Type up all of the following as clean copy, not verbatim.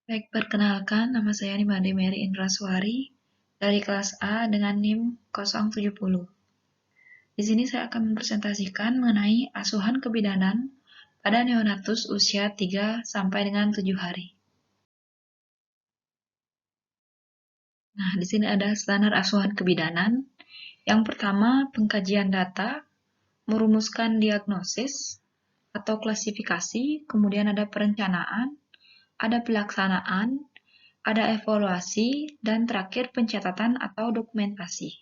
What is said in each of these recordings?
Baik, perkenalkan, nama saya Nimade Mary Indraswari dari kelas A dengan NIM 070. Di sini saya akan mempresentasikan mengenai asuhan kebidanan pada neonatus usia 3 sampai dengan 7 hari. Nah, di sini ada standar asuhan kebidanan. Yang pertama, pengkajian data, merumuskan diagnosis atau klasifikasi, kemudian ada perencanaan, ada pelaksanaan, ada evaluasi, dan terakhir pencatatan atau dokumentasi.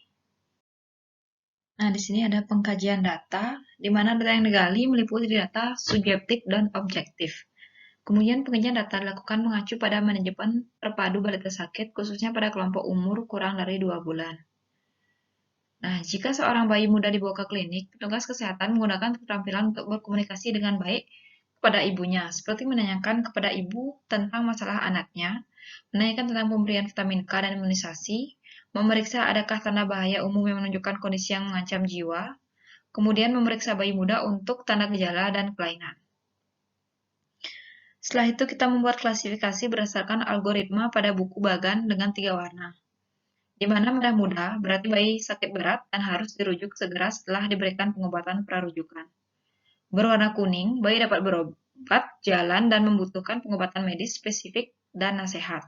Nah, di sini ada pengkajian data, di mana data yang digali meliputi data subjektif dan objektif. Kemudian pengkajian data dilakukan mengacu pada manajemen terpadu balita sakit, khususnya pada kelompok umur kurang dari 2 bulan. Nah, jika seorang bayi muda dibawa ke klinik, petugas kesehatan menggunakan keterampilan untuk berkomunikasi dengan baik kepada ibunya, seperti menanyakan kepada ibu tentang masalah anaknya, menanyakan tentang pemberian vitamin K dan imunisasi, memeriksa adakah tanda bahaya umum yang menunjukkan kondisi yang mengancam jiwa, kemudian memeriksa bayi muda untuk tanda gejala dan kelainan. Setelah itu kita membuat klasifikasi berdasarkan algoritma pada buku Bagan dengan 3 warna. Di mana merah muda berarti bayi sakit berat dan harus dirujuk segera setelah diberikan pengobatan prarujukan. Berwarna kuning, bayi dapat berobat, jalan, dan membutuhkan pengobatan medis spesifik dan nasihat.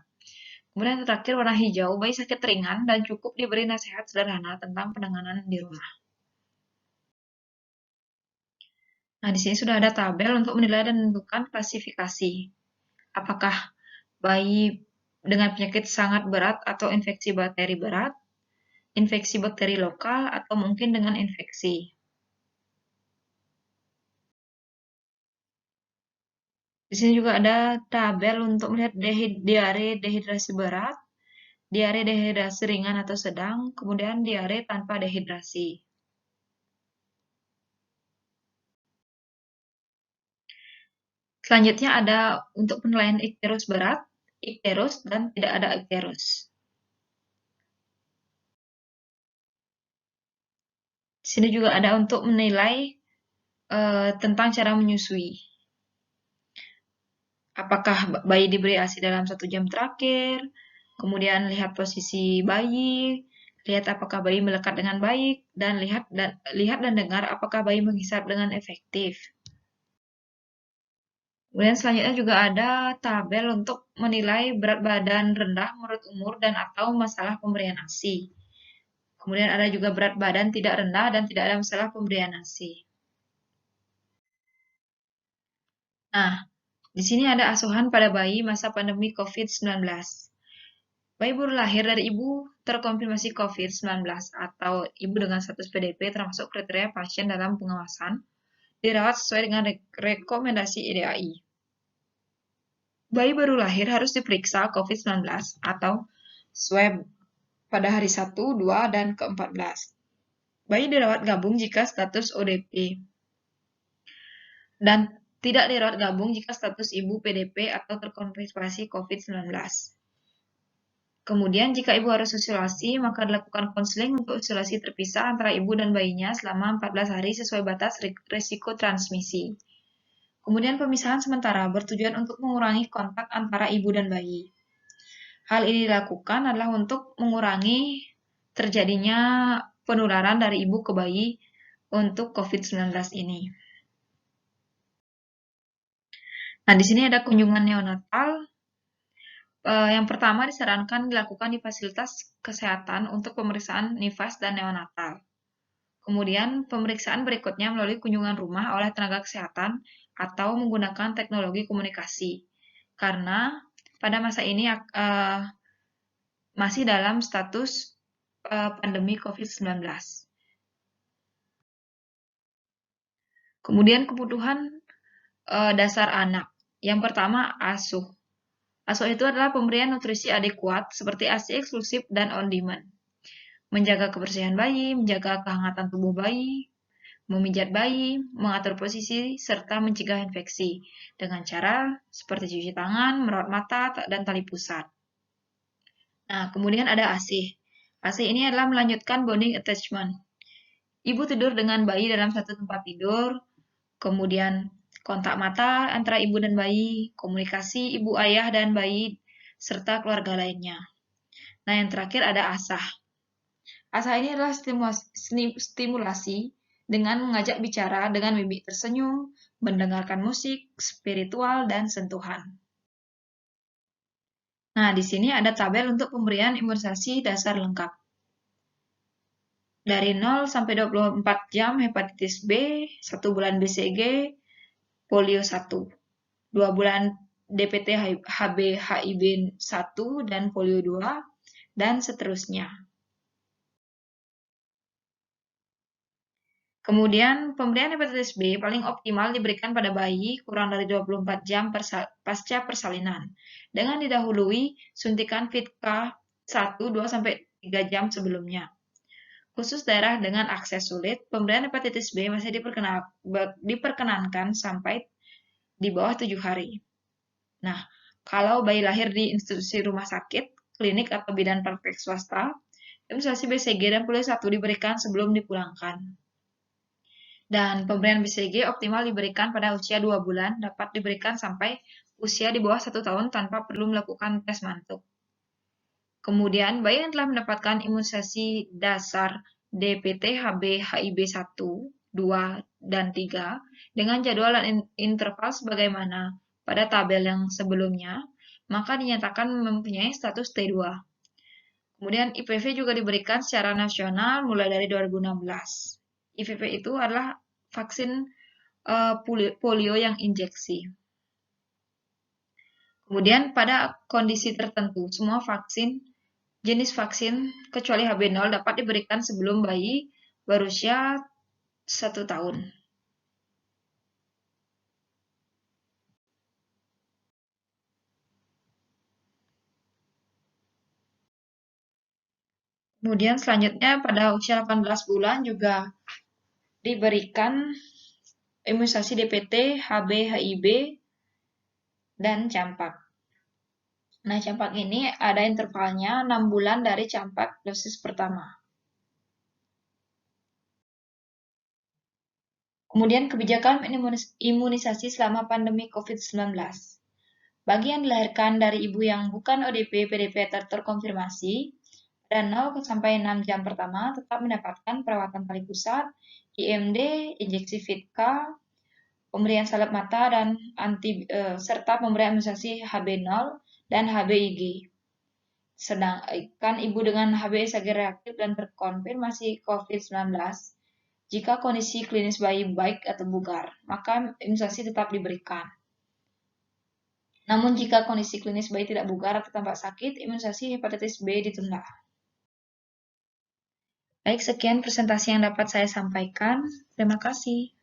Kemudian terakhir warna hijau, bayi sakit ringan dan cukup diberi nasihat sederhana tentang penanganan di rumah. Nah, di sini sudah ada tabel untuk menilai dan menentukan klasifikasi. Apakah bayi dengan penyakit sangat berat atau infeksi bakteri berat, infeksi bakteri lokal, atau mungkin dengan infeksi. Di sini juga ada tabel untuk melihat diare dehidrasi berat, diare dehidrasi ringan atau sedang, kemudian diare tanpa dehidrasi. Selanjutnya ada untuk penilaian ikterus berat, ikterus, dan tidak ada ikterus. Di sini juga ada untuk menilai tentang cara menyusui. Apakah bayi diberi ASI dalam 1 jam terakhir, kemudian lihat posisi bayi, lihat apakah bayi melekat dengan baik, dan lihat dan dengar apakah bayi menghisap dengan efektif. Kemudian selanjutnya juga ada tabel untuk menilai berat badan rendah menurut umur dan atau masalah pemberian ASI. Kemudian ada juga berat badan tidak rendah dan tidak ada masalah pemberian ASI. Nah, di sini ada asuhan pada bayi masa pandemi COVID-19. Bayi baru lahir dari ibu terkonfirmasi COVID-19 atau ibu dengan status PDP termasuk kriteria pasien dalam pengawasan, dirawat sesuai dengan rekomendasi IDAI. Bayi baru lahir harus diperiksa COVID-19 atau swab pada hari 1, 2, dan ke-14. Bayi dirawat gabung jika status ODP. Dan tidak dirawat gabung jika status ibu PDP atau terkonfirmasi COVID-19. Kemudian, jika ibu harus isolasi, maka dilakukan konseling untuk isolasi terpisah antara ibu dan bayinya selama 14 hari sesuai batas risiko transmisi. Kemudian pemisahan sementara bertujuan untuk mengurangi kontak antara ibu dan bayi. Hal ini dilakukan adalah untuk mengurangi terjadinya penularan dari ibu ke bayi untuk COVID-19 ini. Nah, di sini ada kunjungan neonatal. Yang pertama disarankan dilakukan di fasilitas kesehatan untuk pemeriksaan nifas dan neonatal. Kemudian pemeriksaan berikutnya melalui kunjungan rumah oleh tenaga kesehatan atau menggunakan teknologi komunikasi. Karena pada masa ini masih dalam status pandemi COVID-19. Kemudian kebutuhan dasar anak. Yang pertama, asuh. Asuh itu adalah pemberian nutrisi adekuat seperti ASI eksklusif dan on demand. Menjaga kebersihan bayi, menjaga kehangatan tubuh bayi, memijat bayi, mengatur posisi, serta mencegah infeksi dengan cara seperti cuci tangan, merawat mata, dan tali pusat. Nah, kemudian ada ASI. ASI ini adalah melanjutkan bonding attachment. Ibu tidur dengan bayi dalam satu tempat tidur, kemudian kontak mata antara ibu dan bayi, komunikasi ibu ayah dan bayi serta keluarga lainnya. Nah, yang terakhir ada asah. Asah ini adalah stimulasi dengan mengajak bicara dengan mimik tersenyum, mendengarkan musik, spiritual, dan sentuhan. Nah, di sini ada tabel untuk pemberian imunisasi dasar lengkap. Dari 0 sampai 24 jam hepatitis B, 1 bulan BCG, polio 1, 2 bulan DPT HB HIB 1 dan polio 2, dan seterusnya. Kemudian, pemberian hepatitis B paling optimal diberikan pada bayi kurang dari 24 jam pasca persalinan, dengan didahului suntikan Fitka 1, 2-3 jam sebelumnya. Khusus daerah dengan akses sulit, pemberian hepatitis B masih diperkenankan sampai di bawah 7 hari. Nah, kalau bayi lahir di institusi rumah sakit, klinik, atau bidan praktek swasta, imunisasi BCG dan polio 1 diberikan sebelum dipulangkan. Dan pemberian BCG optimal diberikan pada usia 2 bulan, dapat diberikan sampai usia di bawah 1 tahun tanpa perlu melakukan tes mantuk. Kemudian, bayi yang telah mendapatkan imunisasi dasar DPT HB HIB 1, 2, dan 3 dengan jadwal dan interval sebagaimana pada tabel yang sebelumnya, maka dinyatakan mempunyai status T2. Kemudian IPV juga diberikan secara nasional mulai dari 2016. IPV itu adalah vaksin polio yang injeksi. Kemudian pada kondisi tertentu, semua jenis vaksin kecuali HB0 dapat diberikan sebelum bayi berusia 1 tahun. Kemudian selanjutnya pada usia 18 bulan juga diberikan imunisasi DPT, HB, HIB, dan campak. Nah, campak ini ada intervalnya 6 bulan dari campak dosis pertama. Kemudian kebijakan imunisasi selama pandemi COVID-19. Bagi yang dilahirkan dari ibu yang bukan ODP PDP terkonfirmasi, pada 0-6 jam pertama tetap mendapatkan perawatan tali pusat, IMD, injeksi Fitka, pemberian salep mata, dan serta pemberian imunisasi HB0 dan HBIG. Sedangkan ibu dengan HB-SAG reaktif dan terkonfirmasi COVID-19, jika kondisi klinis bayi baik atau bugar, maka imunisasi tetap diberikan. Namun jika kondisi klinis bayi tidak bugar atau tampak sakit, imunisasi hepatitis B ditunda. Baik, sekian presentasi yang dapat saya sampaikan. Terima kasih.